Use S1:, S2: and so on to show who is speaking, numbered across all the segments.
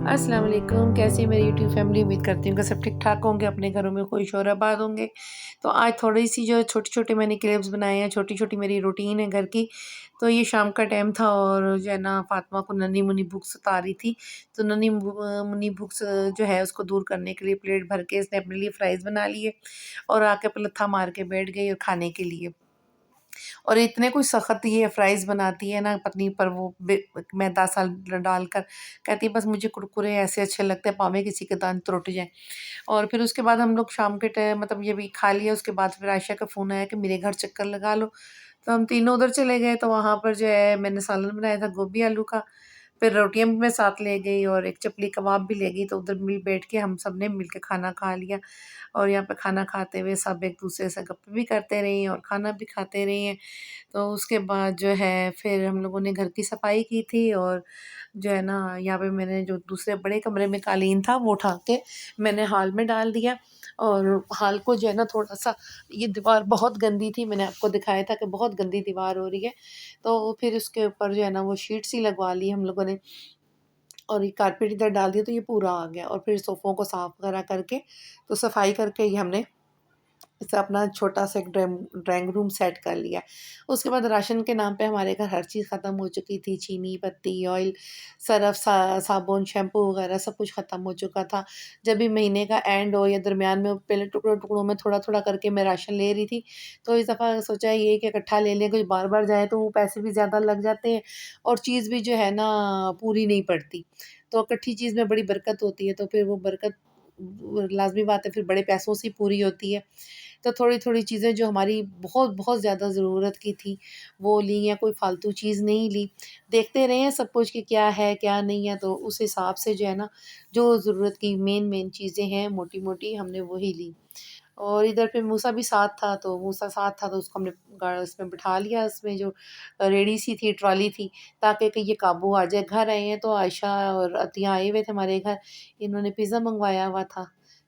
S1: अस्सलाम वालेकुम, कैसी है मेरी यूट्यूब फैमिली। उम्मीद करती हूँ कि सब ठीक-ठाक होंगे, अपने घरों में खुश और आबाद होंगे। तो आज थोड़ी-सी जो छोटे-छोटे मैंने क्लिप्स बनाए हैं, छोटी-छोटी मेरी रूटीन है घर की। तो ये शाम का टाइम था और जो है ना फ़ातिमा को नन्ही मुन्नी भूख सता रही थी। तो मुन्नी भूख जो है उसको दूर करने के लिए प्लेट भर के इसने अपने लिए फ्राइज़ बना लिए और आके पलत्था मार के बैठ गई और खाने के लिए। और इतने कोई सख़्त ये फ्राइज़ बनाती है ना पत्नी पर वो मैदा सा डालकर कहती है बस मुझे कुरकुरे ऐसे अच्छे लगते हैं पावें किसी के दांत टूट जाएँ। और फिर उसके बाद हम लोग शाम के टाइम मतलब ये भी खा लिया उसके बाद फिर आयशा का फ़ोन आया कि मेरे घर चक्कर लगा लो। तो हम तीनों उधर चले गए तो वहाँ पर जो है मैंने सालन बनाया था गोभी आलू का। फिर रोटियाँ भी मैं साथ ले गई और एक चपली कबाब भी ले गई तो उधर मिल बैठ के हम सब ने मिल के खाना खा लिया। और यहाँ पे खाना खाते हुए सब एक-दूसरे से गप्पे भी करते रहे हैं और खाना भी खाते रहे हैं। तो उसके बाद जो है फिर हम लोगों ने घर की सफाई की थी और जो है ना यहाँ पे मैंने जो दूसरे बड़े कमरे में कालीन था वो उठा के मैंने हॉल में डाल दिया। और हॉल को जो है ना थोड़ा-सा ये दीवार बहुत गंदी थी, मैंने आपको दिखाया था कि बहुत गंदी दीवार हो रही है। तो फिर उसके ऊपर जो है ना वो शीट सी लगवा ली हम लोगों ने और ये कारपेट इधर डाल दिया तो ये पूरा आ गया और फिर सोफ़ों को साफ़ वगैरह करके तो सफाई करके ही हमने ऐसा अपना छोटा-सा एक ड्राइंग रूम सेट कर लिया। उसके बाद राशन के नाम पे हमारे घर हर चीज़ ख़त्म हो चुकी थी, चीनी, पत्ती, ऑयल, सरफ़, साबुन, शैम्पू वग़ैरह सब कुछ ख़त्म हो चुका था। जब भी महीने का एंड हो या दरमियान में पहले टुकड़ों-टुकड़ों में थोड़ा-थोड़ा करके मैं राशन ले रही थी, तो इस दफ़ा सोचा ये कि इकट्ठा ले लें, कोई बार-बार जाए तो वो पैसे भी ज़्यादा लग जाते हैं और चीज़ भी जो है ना पूरी नहीं पड़ती। तो इकट्ठी चीज़ में बड़ी बरकत होती है, तो फिर वो बरकत लाज़मी बात है फिर बड़े पैसों से पूरी होती है। तो थोड़ी-थोड़ी चीज़ें जो हमारी बहुत-बहुत ज़्यादा ज़रूरत की थी, वो ली या कोई फ़ालतू चीज़ नहीं ली। देखते रहे हैं सब कुछ कि क्या है, क्या नहीं है, तो उस हिसाब से जो है ना, जो ज़रूरत की मेन-मेन चीज़ें हैं, मोटी-मोटी हमने वही ली। और इधर पे मूसा भी साथ था, तो मूसा साथ था तो उसको हमने उसमें बिठा लिया, उसमें जो रेहड़ी सी थी, ट्रॉली थी, ताकि कि ये काबू आ जाए। घर आए हैं तो आयशा और अतिया आए हुए थे हमारे घर, इन्होंने पिज़्ज़ा मँगवाया हुआ था।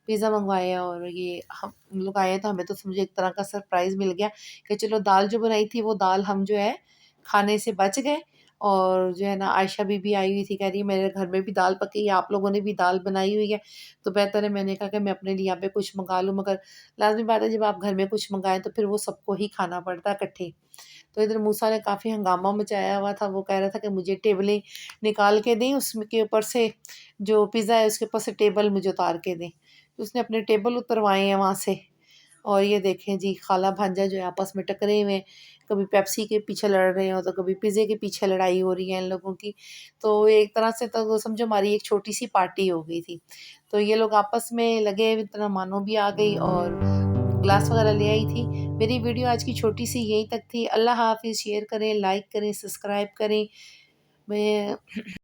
S1: पिज़्ज़ा मँगवाया और ये हम लोग आए हैं तो हमें तो समझो एक तरह का सरप्राइज़ मिल गया कि चलो दाल जो बनाई थी वो दाल हम जो है खाने से बच गए। और जो है ना आयशा बीबी आई हुई थी, कह रही है मेरे घर में भी दाल पकी है, आप लोगों ने भी दाल बनाई हुई है, तो बेहतर है मैंने कहा कि मैं अपने लिए यहाँ पे कुछ मँगा लूँ, मगर लाज़मी बात है जब आप घर में कुछ मँगाएँ तो फिर वो सबको ही खाना पड़ता है इकट्ठे। तो इधर मूसा ने काफ़ी हंगामा मचाया हुआ था, वो कह रहा था कि मुझे टेबलें निकाल के दें, उसमें के ऊपर से जो पिज़्ज़ा है उसके ऊपर से टेबल मुझे उतार के दें। तो उसने अपने टेबल उतरवाए हैं वहाँ से। और ये देखें जी खाला-भांजा जो है आपस में टकरे हुए हैं, कभी पेप्सी के पीछे लड़ रहे हो तो कभी पिज़्ज़े के पीछे लड़ाई हो रही है इन लोगों की। तो एक तरह से तो समझो हमारी एक छोटी-सी पार्टी हो गई थी। तो ये लोग आपस में लगे हुए, इतना मानो भी आ गई और ग्लास वगैरह ले आई थी। मेरी वीडियो आज की छोटी-सी यहीं तक थी। अल्लाह हाफ़िज़। शेयर करें, लाइक करें, सब्सक्राइब करें। मैं